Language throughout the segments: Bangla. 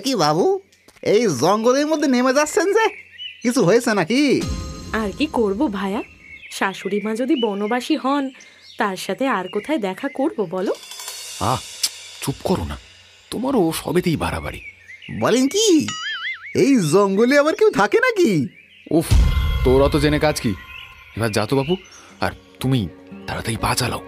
কি বাবু, এই জঙ্গলের মধ্যে নেমে যাচ্ছেন যে? কিছু হয়েছে নাকি? আর কি করব ভায়া, শাশুড়ি মা যদি বনবাসী হন তার সাথে আর কোথায় দেখা করব বলো? চুপ করো না, তোমারও সবেতেই বাড়াবাড়ি। বলেন কি, এই জঙ্গলে আবার কেউ থাকে নাকি? উফ, তোরা তো জেনে কাজ কি। এবার যা তো বাবু, আর তুমি তাড়াতাড়ি পা চালাও।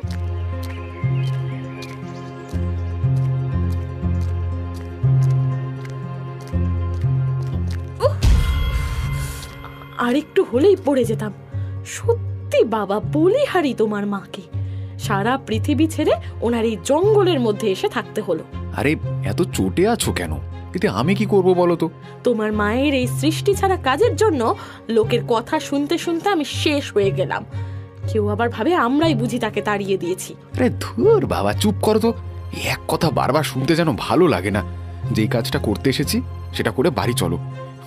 আর একটু হলেই পড়ে যেতাম। সত্যি বাবা, বলিহারি তোমার মাকে। সারা পৃথিবী ছেড়ে ওনার এই জঙ্গলের মধ্যে এসে থাকতে হলো। আরে এত চটে আছো কেন? এতে আমি কি করব বলো তো? তোমার মায়ের এই সৃষ্টি ছাড়া কাজের জন্য লোকের কথা শুনতে শুনতে আমি শেষ হয়ে গেলাম। কেউ আবার ভাবে আমরাই বুঝি তাকে তাড়িয়ে দিয়েছি। আরে ধুর বাবা, চুপ করো তো। এক কথা বারবার শুনতে যেন ভালো লাগে না। যেই কাজটা করতে এসেছি সেটা করে বাড়ি চলো,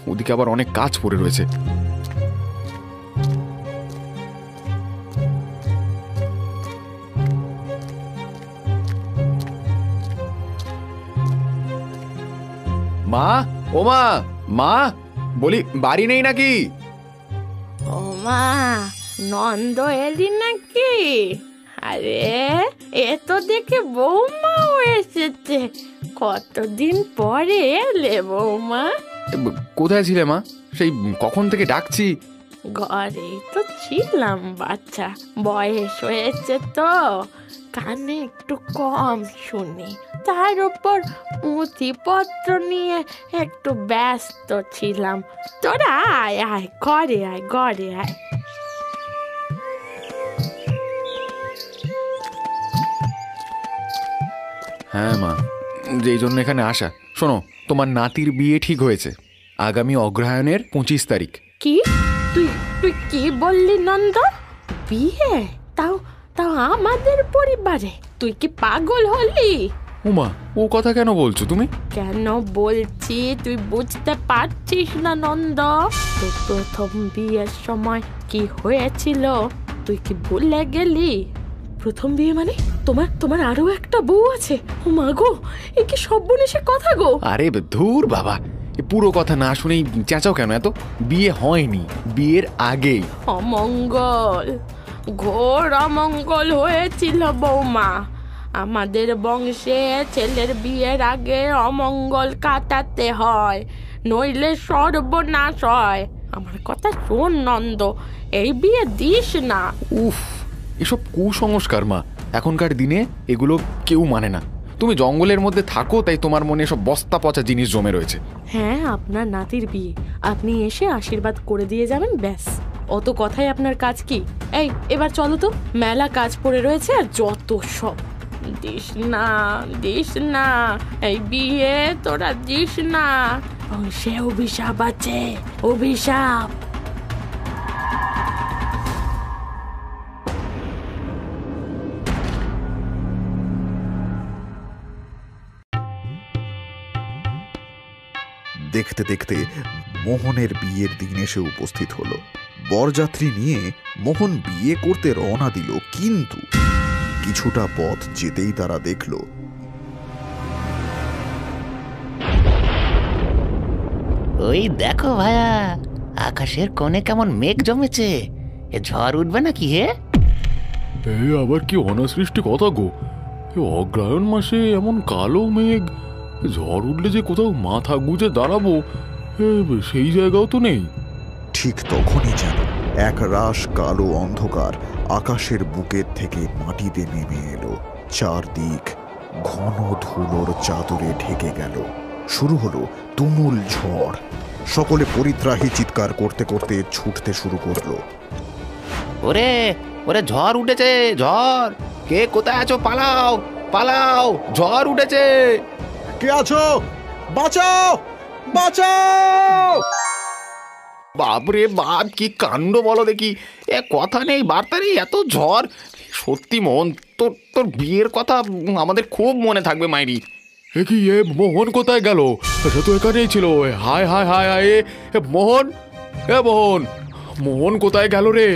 ওদিকে আবার অনেক কাজ পড়ে রয়েছে। মা, ও মা, মা বলি, বাড়ি নেই নাকি? ও মা, নন্দ এলি নাকি? আরে এ তো দেখে বৌমাও এসেছে। কতদিন পরে এলে বৌমা। কোথায় ছিলে মা? সেই কখন থেকে ডাকছি। ঘরেই তো ছিলাম বাচ্চা, বয়স হয়েছে তো কানে একটু কম শুনি, তার উপর পুঁথিপত্র নিয়ে একটু ব্যস্ত ছিলাম। তোরা আয় আয়, ঘরে আয়, ঘরে আয়। হ্যাঁ মা, যেই জন্য এখানে আসা। শোনো, তোমার নাতির বিয়ে ঠিক হয়েছে আগামী অগ্রহায়ণের 25 তারিখ। কি? তুই তুই কি বললি নন্দ? বিয়ে? তাও তাও আমাদের পরিবারে? তুই কি পাগল হলি? উমা, ও কথা কেন বলছো তুমি? কেন বলছি তুই বুঝতে পারছিস না নন্দ? তোর প্রথম বিয়ের সময় কি হয়েছিল তুই কি ভুলে গেলি? প্রথম বিয়ে মানে তোমার আরো একটা বউ আছে? ও মা গো, এ কি সর্বনেশে কথা গো! আরে ধুর বাবা, পুরো কথা না শুনেই চেঁচাও কেন এত? বিয়ে হয়নি, বিয়ের আগেই অমঙ্গল, ঘোর অমঙ্গল হয়েছিল বৌমা। আমাদের বংশে ছেলের বিয়ের আগে অমঙ্গল কাটাতে হয়, নইলে সর্বনাশ হয়। আমার কথা শোন নন্দ, এই বিয়ে দিস না। উফ, এসব কুসংস্কার মা, এখনকার দিনে এগুলো কেউ মানে না। তুমি জঙ্গলের মধ্যে থাকো তাই তোমার মনে সব বস্তা পচা জিনিস জমে রয়েছে। হ্যাঁ, আপনার নাতির বিয়ে, আপনি এসে আশীর্বাদ করে দিয়ে যাবেন, ব্যাস। অত কথাই আপনার কাজ কি? এই এবার চলো তো, মেলা কাজ পড়ে রয়েছে। আর যত সব, দিস না দিস না, এই বিয়ে তোরা দিস না। সে অভিশাপ আছে, অভিশাপ। দেখতে দেখতে মোহনের বিয়ের দিন এসে উপস্থিত হলো। বরযাত্রী নিয়ে মোহন বিয়ে করতে রওনা দিল, কিন্তু কিছুটা পথ যেতেই তারা দেখল ওই দেখো ভায়া, আকাশের কোণে কেমন মেঘ জমেছে। এ ঝড় উঠবে নাকি হে? আবার কি অনাসৃষ্টি কথা গো! অগ্রহায়ণ মাসে এমন কালো মেঘ, ঝড় উঠলে যে কোথাও মাথা গুঁজে দাঁড়াবো সেই জায়গাও তো নেই। ঠিক তখনই যেন এক রাশ কালো অন্ধকার আকাশের বুকের থেকে মাটিতে নেমে এলো। চারদিক ঘন ধুলোর চাদরে ঢেকে গেল। শুরু হলো তুমুল ঝড়। সকলে পরিত্রাহী চিৎকার করতে করতে ছুটতে শুরু করলো। ওরে ওরে, ঝড় উঠেছে, ঝড়! কে কোথায় আছো? পালাও পালাও, ঝড় উঠেছে! কে আছো? বাঁচাও বাঁচাও! বাপরে বাপ, কি কাণ্ড বলো দেখি! এ কথা নেই, বার্তা নেই, এত ঝড়! সত্যি মোহন, তোর বিয়ের কথা আমাদের খুব মনে থাকবে মাইরি। এ কি, এ মোহন কোথায় গেল? সে তো এখানেই ছিল। হায় হায় হায় হায়, এ মোহন, এ মোহন, মোহন কোথায় গেল রে?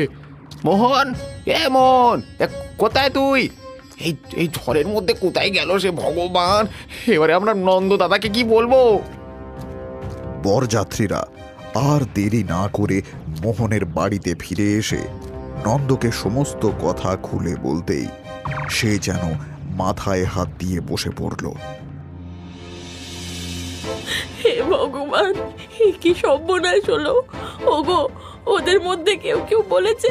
মোহন, এ মোহন, কোথায় তুই? এই ঝড়ের মধ্যে কোথায় গেল সে ভগবান! এবারে আমরা নন্দ দাদাকে কি বলবো? বরযাত্রীরা আর দেরি না করে মোহনের বাড়িতে ফিরে এসে নন্দকে সমস্ত কথা খুলে বলতেই সে যেন মাথায় হাত দিয়ে বসে পড়ল। হে ভগবান, কি সর্বনাশ হলো! ওগো, ওদের মধ্যে কেউ কেউ বলেছে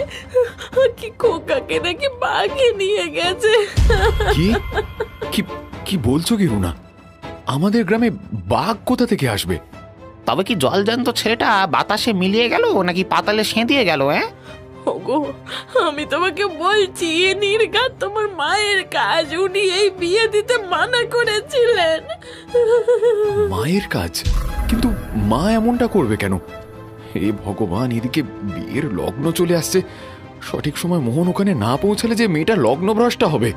কি খোকাকে নাকি বাঘে নিয়ে গেছে। কি কি কি বলছো কি রুনা? আমাদের গ্রামে বাঘ কোথা থেকে আসবে? তবে কি জলজান্ত ছেলেটা বাতাসে মিলিয়ে গেল নাকি পাতালে সেঁধিয়ে গেল? ওগো, আমি তোমাকে বলছি, এ নির্ঘাত তোমার মায়ের কাজ। উনি এই বিয়ে দিতে মানা করেছিলেন। মায়ের কাজ? কিন্তু মা এমনটা করবে কেন? হে ভগবান, এদিকে বিয়ের লগ্ন চলে আসছে। সঠিক সময় মোহন ওখানে না পৌঁছালে যে মেয়েটা লগ্নভ্রষ্টা হবে।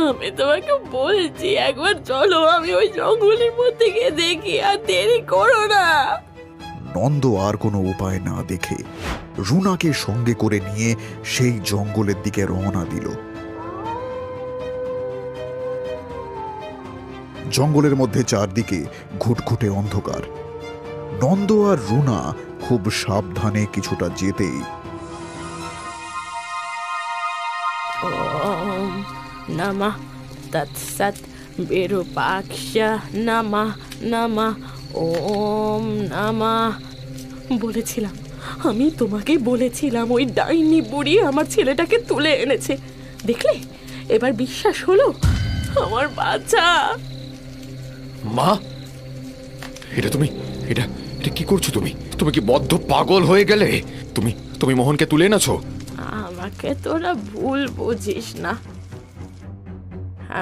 আমি তোমাকে বলছি, একবার চলো, আমি ওই জঙ্গলের মধ্যে গিয়ে দেখি। আর দেরি করো না। নন্দ আর কোনো উপায় না দেখে রুনাকে সঙ্গে করে নিয়ে সেই জঙ্গলের দিকে রওনা দিল। জঙ্গলের মধ্যে চারদিকে ঘুটঘুটে অন্ধকার। নন্দ আর রুনা খুব সাবধানে কিছুটা যেতেই ওম নমঃ তৎসৎ বিরূপাক্ষ নমঃ নমঃ ওম নমঃ। বলেছিলাম, আমি তোমাকে বলেছিলাম, ওই ডাইনি বুড়ি আমার ছেলেটাকে তুলে এনেছে। দেখলে, এবার বিশ্বাস হলো? আমার বাচ্চা। মা, এটা তুমি এটা এটা কি করছো? তুমি তুমি কি বদ্ধ পাগল হয়ে গেলে? তুমি তুমি মোহনকে তুলে এনেছো? আমাকে তোরা ভুল বুঝিস না।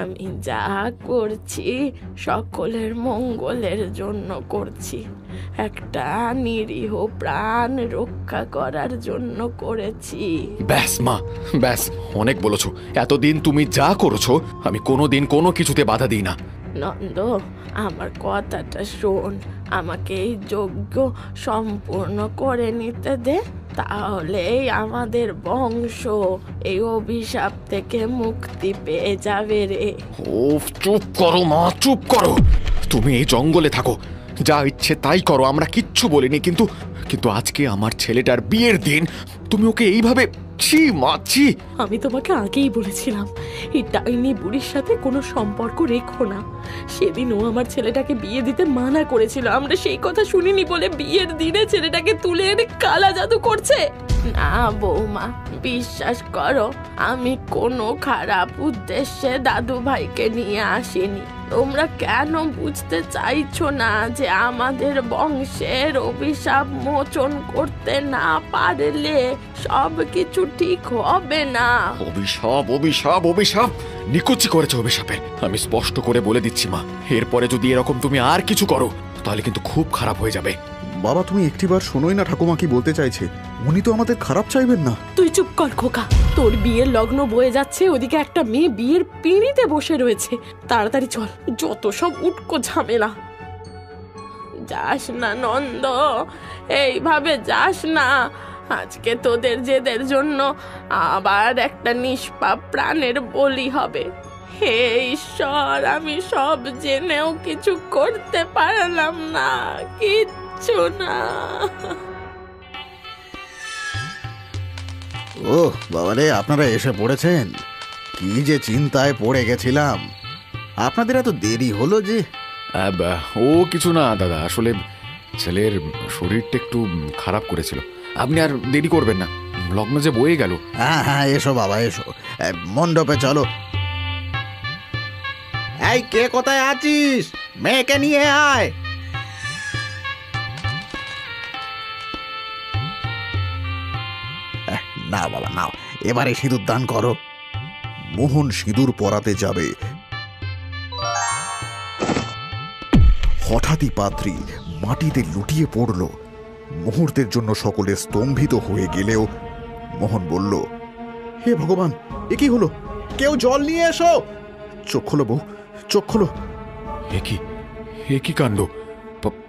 আমি যা করছি সকলের মঙ্গলের জন্য করছি। একটা নিরীহ প্রাণ রক্ষা করার জন্য করেছি। ব্যাস মা, ব্যাস, অনেক বলেছো। এতদিন তুমি যা করেছো আমি কোনোদিন কোনো কিছুতে বাধা দিই না। নন্দ, আমার কথাটা শোন। আমাকে এই যজ্ঞ সম্পূর্ণ করে নিতে দে, তাহলেই আমাদের বংশ এই অভিশাপ থেকে মুক্তি পেয়ে যাবে রে। ও চুপ করো মা, চুপ করো। তুমি এই জঙ্গলে থাকো, যা ইচ্ছে তাই করো, আমরা কিচ্ছু বলিনি। কিন্তু কিন্তু আজকে আমার ছেলেটার বিয়ের দিন, তুমি ওকে এইভাবে ছি মা, ছি। আমি তোমাকে আগেই বলেছিলাম, এই ডাইনি বুড়ির সাথে কোনো সম্পর্ক রেখো না। সেদিন ও আমার ছেলেটাকে বিয়ে দিতে মানা করেছিল। আমরা সেই কথা শুনিনি বলে বিয়ের দিনে ছেলেটাকে তুলে এনে কালা জাদু করছে। না বৌমা, বিশ্বাস করো, আমি কোনো খারাপ উদ্দেশ্যে দাদু ভাইকে নিয়ে আসিনি। তোমরা কেন বুঝতে চাইছো না যে আমাদের বংশের অভিশাপ মোচন করতে না পারলে সব কিছু ঠিক হবে না? অভিশাপ অভিশাপ অভিশাপ, নিকুচি করেছে অভিশাপের। আমি স্পষ্ট করে বলে দিচ্ছি মা, এরপরে যদি এরকম তুমি আর কিছু করো তাহলে কিন্তু খুব খারাপ হয়ে যাবে। বাবা, তুমি একটিবার শোনোই না ঠাকুমা কি বলতে চাইছে। উনি তো আমাদের খারাপ চাইবেন না। তুই চুপ কর খোকা। তোর বিয়ের লগ্ন বয়ে যাচ্ছে, ওদিকে একটা মেয়ে বিয়ের পিঁড়িতে বসে রয়েছে। তাড়াতাড়ি চল, যত সব উটকো ঝামেলা। যাস না নন্দ, এইভাবে যাস না। আজকে তোদের জেদের জন্য আবার একটা নিষ্পাপ প্রাণের বলি হবে। হে ঈশ্বর, আমি সব জেনেও কিছু করতে পারলাম না, কিচ্ছু না। ও বাবারে, আপনারা এসে পড়েছেন। কি যে চিন্তায় পড়ে গেছিলাম। আপনাদের এত দেরি হলো যে? ও কিছু না দাদা, আসলে ছেলের শরীরটা একটু খারাপ করেছিল। আপনি আর দেরি করবেন না, লগ্ন যে বয়ে গেল। হ্যাঁ হ্যাঁ, এসো বাবা এসো, মণ্ডপে চলো। এই, কে কোথায় আছিস? মেয়েকে নিয়ে আয়। না বাবা, নাও, এবারে সিঁদুর দান করো। মোহন সিঁদুর পরাতে যাবে, হঠাৎই পাত্রী মাটিতে লুটিয়ে পড়ল। মুহূর্তের জন্য সকলে স্তম্ভিত হয়ে গেলেও মোহন বলল, হে ভগবান, এ কি হলো? কেউ জল নিয়ে এসো। চোখ খোলো বউ, চোখ খোলো। এ কি কাণ্ড!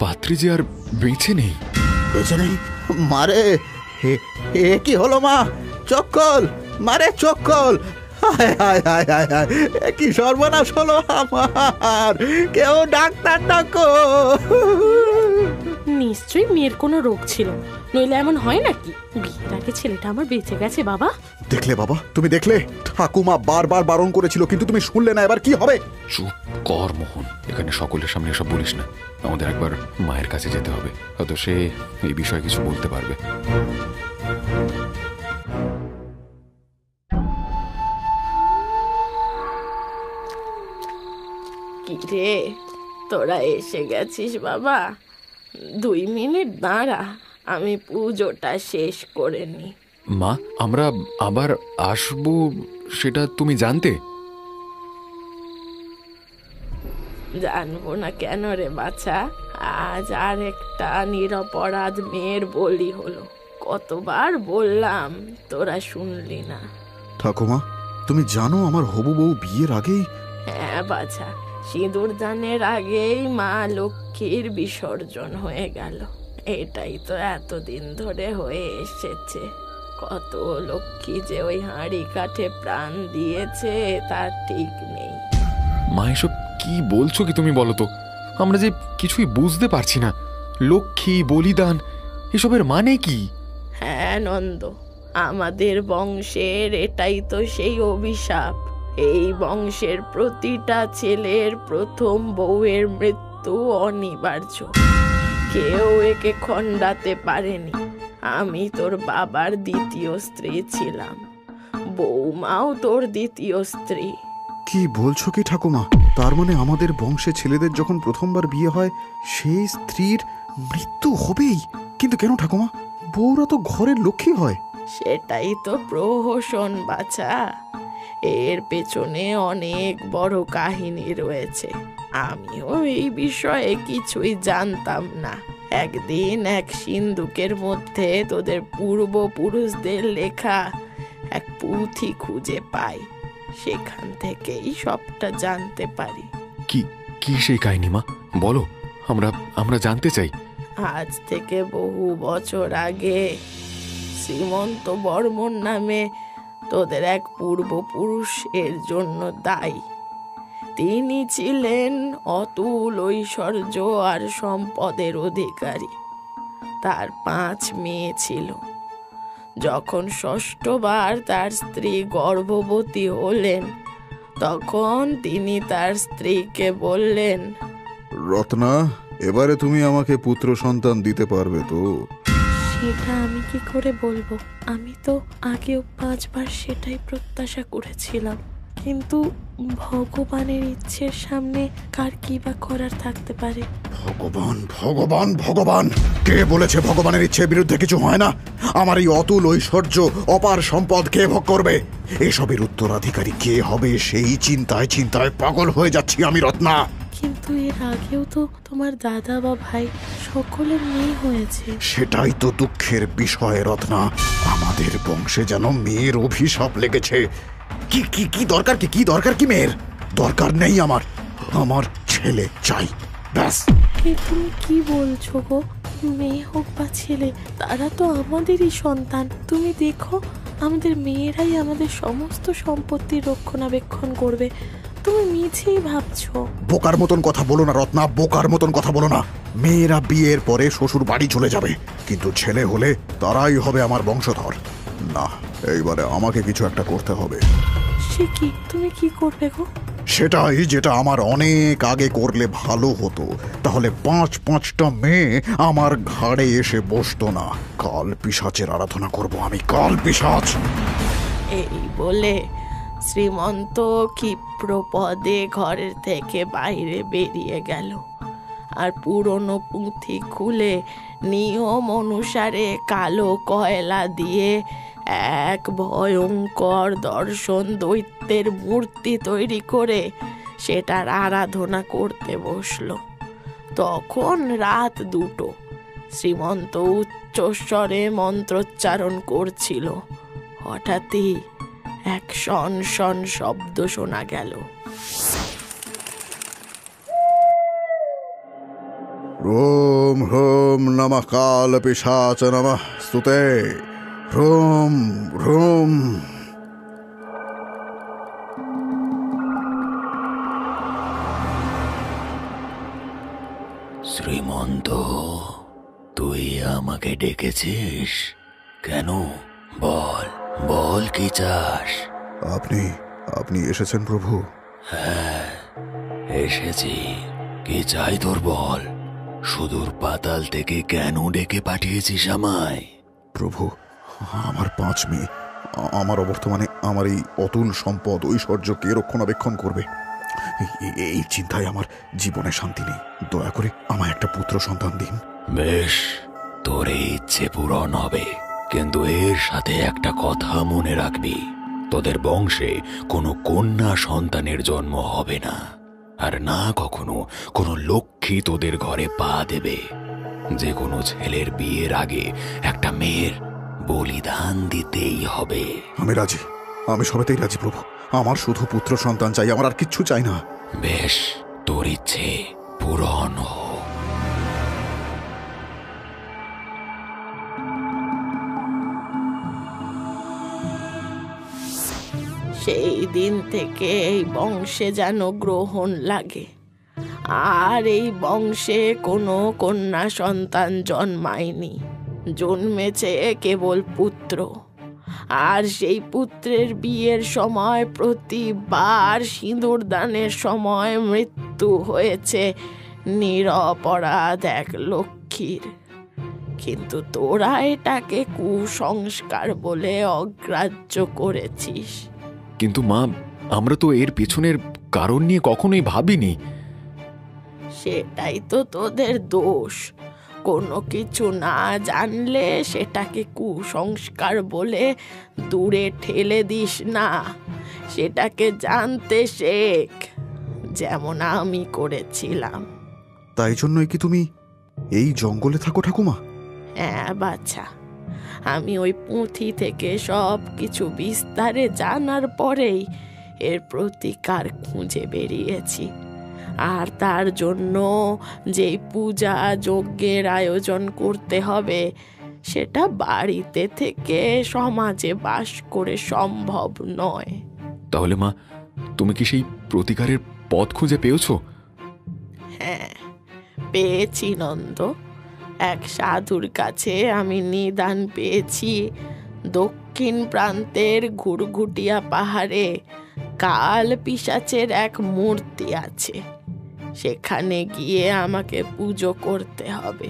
পাত্রী যে আর বেঁচে নেই। বেঁচে নেই? মারে, এ কি হলো মা? চোখ খোল, মারে চোখ খোল। হায় হায় হায় হায় হায়, এ কি সর্বনাশ হলো আমার! কেউ ডাক্তার ডাকো। নিশ্চয়ই মেয়ের কোনো রোগ ছিল, নইলে এমন হয় নাকি? বিয়ের আগে ছেলেটা আমার বেঁচে গেছে বাবা। দেখলে বাবা, তুমি দেখলে? ঠাকুমা বারবার বারণ করেছিল, কিন্তু তুমি শুনলে না। এবার কি হবে? চুপ কর মোহন, এখানে সকলের সামনে এসব বলিস না। আমাদের একবার মায়ের কাছে যেতে হবে, হয়তো সে এই বিষয়ে কিছু বলতে পারবে। কি রে, তোরা এসে গেছিস বাবা? 2 মিনিট দাঁড়া, আমি পুজোটা শেষ করে নি। মা, আমরা আবার আসবো সেটা তুমি জানতে? জানবো না কেন রে বাছা? আজ আর একটা নিরপরাধ মেয়ের বলি হলো। কতবার বললাম, তোরা শুনলি না। ঠাকুমা, তুমি জানো আমার হবু বউ বিয়ের আগেই? হ্যাঁ বাছা, সিঁদুর দানের আগেই মা লক্ষ্মীর বিসর্জন হয়ে গেল। এটাই তো এতদিন ধরে হয়ে এসেছে। কত লক্ষ্মী যে ওই হাঁড়ি কাঠে প্রাণ দিয়েছে তার ঠিক নেই। মা, এসব কি বলছো কি তুমি? বলো তো, আমরা যে কিছুই বুঝতে পারছি না। লক্ষ্মী, বলিদান, এসবের মানে কি? হ্যাঁ নন্দ, আমাদের বংশের এটাই তো সেই অভিশাপ। এই বংশের প্রতিটা ছেলের প্রথম বউয়ের মৃত্যু অনিবার্য। কেউ একে খণ্ডাতে পারেনি। আমি তোর বাবার দ্বিতীয় স্ত্রী ছিলাম, বৌমাও তোর দ্বিতীয় স্ত্রী। কি বলছো কি ঠাকুমা? তার মানে আমাদের বংশে ছেলেদের যখন প্রথমবার বিয়ে হয়, সেই স্ত্রীর মৃত্যু হবেই? কিন্তু কেন ঠাকুমা? বউরা তো ঘরের লক্ষ্মী হয়। সেটাই তো প্রহসন বাছা। এর পেছনে অনেক বড় কাহিনী রয়েছে। আমিও এই বিষয়ে কিছুই জানতাম না। একদিন এক সিন্ধুকের মধ্যে তোদের পূর্বপুরুষদের লেখা এক পুঁথি খুঁজে পাই। সেখান থেকেই সবটা জানতে পারি। কি কি সেই কাহিনী মা? বলো, আমরা জানতে চাই। আজ থেকে বহু বছর আগে শ্রীমন্ত বর্মন নামে তোদের এক পূর্বপুরুষ এর জন্য দায়ী। তিনি ছিলেন অতুল ঐশ্বর্য আর সম্পদের অধিকারী। তার 5 মেয়ে ছিল। যখন ষষ্ঠবার তার স্ত্রী গর্ভবতী হলেন, তখন তিনি তার স্ত্রীকে বললেন, রত্না, এবারে তুমি আমাকে পুত্র সন্তান দিতে পারবে তো? সেটা আমি কি করে বলবো? আমি তো আগেও 5 বার সেটাই প্রত্যাশা করেছিলাম, কিন্তু ভগবানের ইচ্ছের সামনে কার কি বা করার থাকতে পারে? ভগবান, ভগবান, ভগবান! কে বলেছে ভগবানের ইচ্ছের বিরুদ্ধে কিছু হয় না? আমার এই অতুল ঐশ্বর্য, অপার সম্পদ কে ভোগ করবে? এসবের উত্তরাধিকারী কে হবে সেই চিন্তায় চিন্তায় পাগল হয়ে যাচ্ছি আমি রত্না। কিন্তু এর আগেও তো তোমার দাদা বা ভাই সকলের মেয়ে হয়েছে। সেটাই তো দুঃখের বিষয় রত্না। আমাদের বংশে যেন মেয়ের অভিশাপ লেগেছে। কি কি কি দরকার, কি দরকার কি মেয়ের? দরকার নেই আমার। আমার ছেলে চাই, ব্যাস। তুমি কি বলছো গো? মেয়ে হোক বা ছেলে, তারা তো আমাদেরই সন্তান। তুমি দেখো, আমাদের মেয়েরাই আমাদের সমস্ত সম্পত্তির রক্ষণাবেক্ষণ করবে। তুমি মিছেই ভাবছো। বোকার মতন কথা বলো না রত্না, বোকার মতন কথা বলো না। মেয়েরা বিয়ের পরে শ্বশুর বাড়ি চলে যাবে, কিন্তু ছেলে হলে তারাই হবে আমার বংশধর। না, এইবারে আমাকে কিছু একটা করতে হবে। সে কি? তুমি কি করবে গো? সেটাই যেটা আমার অনেক আগে করলে ভালো হতো। তাহলে 5-5টা মেয়ে আমার ঘাড়ে এসে বসতো না। কাল পিশাচের আরাধনা করব আমি, কাল পিশাচ। এই বলে শ্রীমন্ত ক্ষিপ্রপদে ঘরের থেকে বাইরে বেরিয়ে গেল, আর পুরনো পুঁথি খুলে নিয়ম অনুসারে কালো কয়লা দিয়ে এক ভয়ঙ্কর দর্শন দৈত্যের মূর্তি তৈরি করে সেটার আরাধনা করতে বসলো। তখন রাত 2টো। শ্রীমন্ত উচ্চস্বরে মন্ত্রোচ্চারণ করছিল। হঠাৎই এক শন শন শব্দ শোনা গেল। রোম হ্রোম নমঃ কাল পিশাচ নমঃ স্তুতে। Rome Rome. শ্রীমন্ত, তুই আমাকে ডেকেছিস কেন? বল বল, কি চাস? আপনি আপনি এসেছেন প্রভু? হ্যাঁ, এসেছি। কি চাই তোর বল? সুদূর পাতাল থেকে কেন ডেকে পাঠিয়েছিস আমায়? প্রভু, আমার 5 মেয়ে, আমার অবর্তমানে আমার এই অতুল সম্পদ ঐশ্বর্য কে রক্ষণাবেক্ষণ করবে? এই চিন্তায় আমার জীবনে শান্তি নেই। দয়া করে আমায় একটা পুত্র সন্তান দিন। বেশ, তোর এই ইচ্ছে পূরণ হবে, কিন্তু এর সাথে একটা কথা মনে রাখবি। তোদের বংশে কোনো কন্যা সন্তানের জন্ম হবে না, আর না কখনো কোনো লক্ষ্মী তোদের ঘরে পা দেবে। যে কোনো ছেলের বিয়ের আগে একটা মেয়ের বলিদান দিতেই হবে। আমি রাজি, আমি সবেতেই রাজি প্রভু। আমার শুধু পুত্র সন্তান চাই, আমার আর কিচ্ছু চাই না। বেশ, তোর ইচ্ছে পূরণ হোক। সেই দিন থেকে এই বংশে যেন গ্রহণ লাগে, আর এই বংশে কোনো কন্যা সন্তান জন্মায়নি। জন্মেছে কেবল পুত্র, আর সেই পুত্রের বিয়ের সময় প্রতিবার সিঁদুর দানের সময় মৃত্যু হয়েছে নিরপরাধ এক লক্ষ্মীর। কিন্তু তোরা এটাকে কুসংস্কার বলে অগ্রাহ্য করেছিস। কিন্তু মা, আমরা তো এর পেছনের কারণ নিয়ে কখনোই ভাবিনি। সেটাই তো তোদের দোষ। কোনো কিছু না জানলে সেটাকে কুসংস্কার বলে দূরে ঠেলে দিস না, সেটাকে জানতে শেখ, যেমন আমি করেছিলাম। তাই জন্যই কি তুমি এই জঙ্গলে থাকো ঠাকুমা? হ্যাঁ বাছা, আমি ওই পুঁথি থেকে সব কিছু বিস্তারে জানার পরেই এর প্রতিকার খুঁজে বেরিয়েছি। আর তার জন্য যেই পূজা যজ্ঞের আয়োজন করতে হবে, সেটা বাড়িতে থেকে সমাজে বাস করে সম্ভব নয়। তাহলে মা, তুমি কি সেই প্রতিকারের পথ খুঁজে পেয়েছো? হ্যাঁ, পেয়েছি নন্দ। এক সাধুর কাছে আমি নিদান পেয়েছি। দক্ষিণ প্রান্তের ঘুরঘুটিয়া পাহাড়ে কাল পিশাচের এক মূর্তি আছে। সেখানে গিয়ে আমাকে পুজো করতে হবে,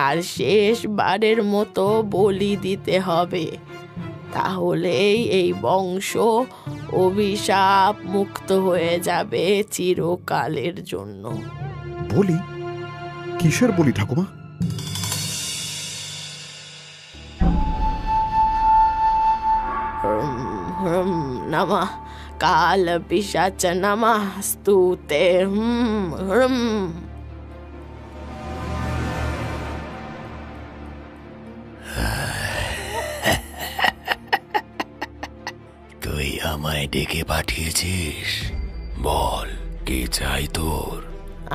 আর শেষবারের মতো বলি দিতে হবে। তাহলেই এই বংশ অভিশাপ মুক্ত হয়ে যাবে চিরকালের জন্য। বলি? কিসের বলি ঠাকুমা? নমঃ কাল পিশাচ নমঃ স্তুতে। তুই আমায় ডেকে পাঠিয়েছিস, বল কি চাই তোর?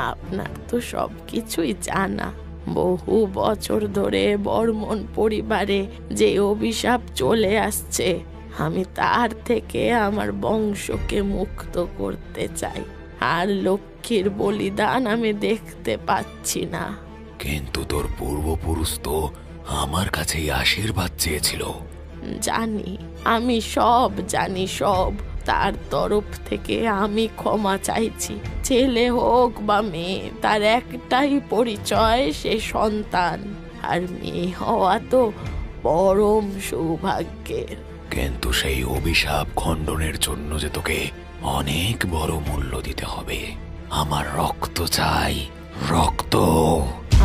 আপনার তো সবকিছুই জানা। বহু বছর ধরে বর্মন পরিবারে যে অভিশাপ চলে আসছে, আমি তার থেকে আমার বংশকে মুক্ত করতে চাই। আর লক্ষ্মীর বলিদান আমি দেখতে পাচ্ছি না। কিন্তু তোর পূর্বপুরুষ তো আমার কাছেই আশীর্বাদ চেয়েছিল। জানি, আমি সব জানি, সব। তার তরফ থেকে আমি ক্ষমা চাইছি। ছেলে হোক বা মেয়ে, তার একটাই পরিচয়, সে সন্তান। আর মেয়ে হওয়া তো পরম সৌভাগ্যের। কিন্তু সেই অভিশাপ খণ্ডনের জন্য যে তোকে অনেক বড় মূল্য দিতে হবে। আমার রক্ত চাই, রক্ত।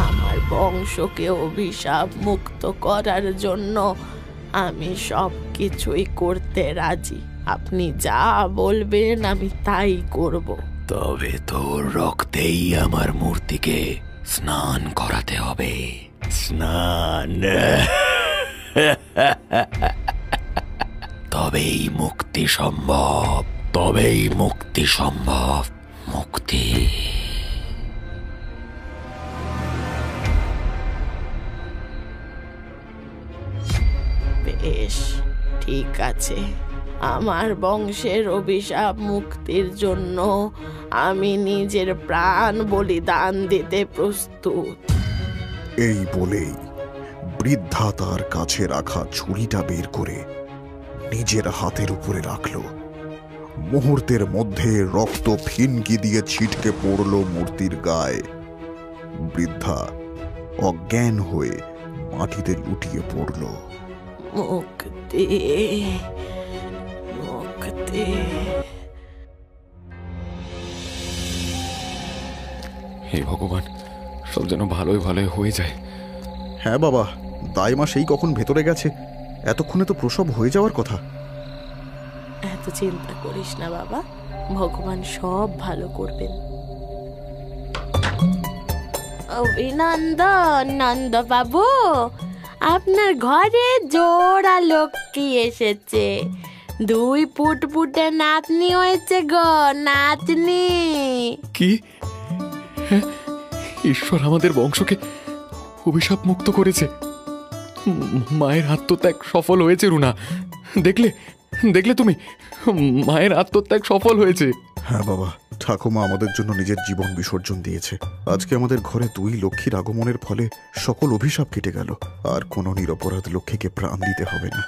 আমার বংশকে অভিশাপ মুক্ত করার জন্য আমি সব কিছুই করতে রাজি। আপনি যা বলবেন আমি তাই করব। তবে তোর রক্তেই আমার মূর্তিকে স্নান করাতে হবে। স্নান। তবেই মুক্তি সম্ভব, তবেই মুক্তি সম্ভব। মুক্তি। বেশ, ঠিক আছে। আমার বংশের অভিশাপ মুক্তির জন্য আমি নিজের প্রাণ বলিদান দিতে প্রস্তুত। এই বলেই বৃদ্ধা তার কাছে রাখা ছুরিটা বের করে নিজের হাতের উপরে রাখল। মুহূর্তের মধ্যে রক্ত ফিনকি দিয়ে ছিটকে পড়ল মূর্তির গায়ে। বৃদ্ধা অজ্ঞান হয়ে মাটিতে লুটিয়ে পড়ল। মুক্তি, মুক্তি। হে ভগবান, সব যেন ভালোই ভালোই হয়ে যায়। হ্যাঁ বাবা, দাইমা সেই কখন ভেতরে গেছে, এতক্ষণে তো প্রসব হয়ে যাওয়ার কথা। এত চিন্তা করিস না বাবা, ভগবান সব ভালো করবেন। অভিনন্দন নন্দ বাবু, আপনার ঘরে জোড়া লক্ষ্মী এসেছে। 2 ফুটফুটে নাতনি হয়েছে গো, নাতনি। কি? হ্যাঁ, ঈশ্বর আমাদের বংশকে অভিশাপ মুক্ত করেছে। মায়ের আত্মত্যাগ সফল হয়েছে রুনা। দেখলে দেখলে তুমি, মায়ের আত্মত্যাগ সফল হয়েছে। হ্যাঁ বাবা, ঠাকুমা আমাদের জন্য নিজের জীবন বিসর্জন দিয়েছে। আজকে আমাদের ঘরে 2 লক্ষ্মীর আগমনের ফলে সকল অভিশাপ কেটে গেল। আর কোনো নিরপরাধ লক্ষ্মীকে প্রাণ দিতে হবে না।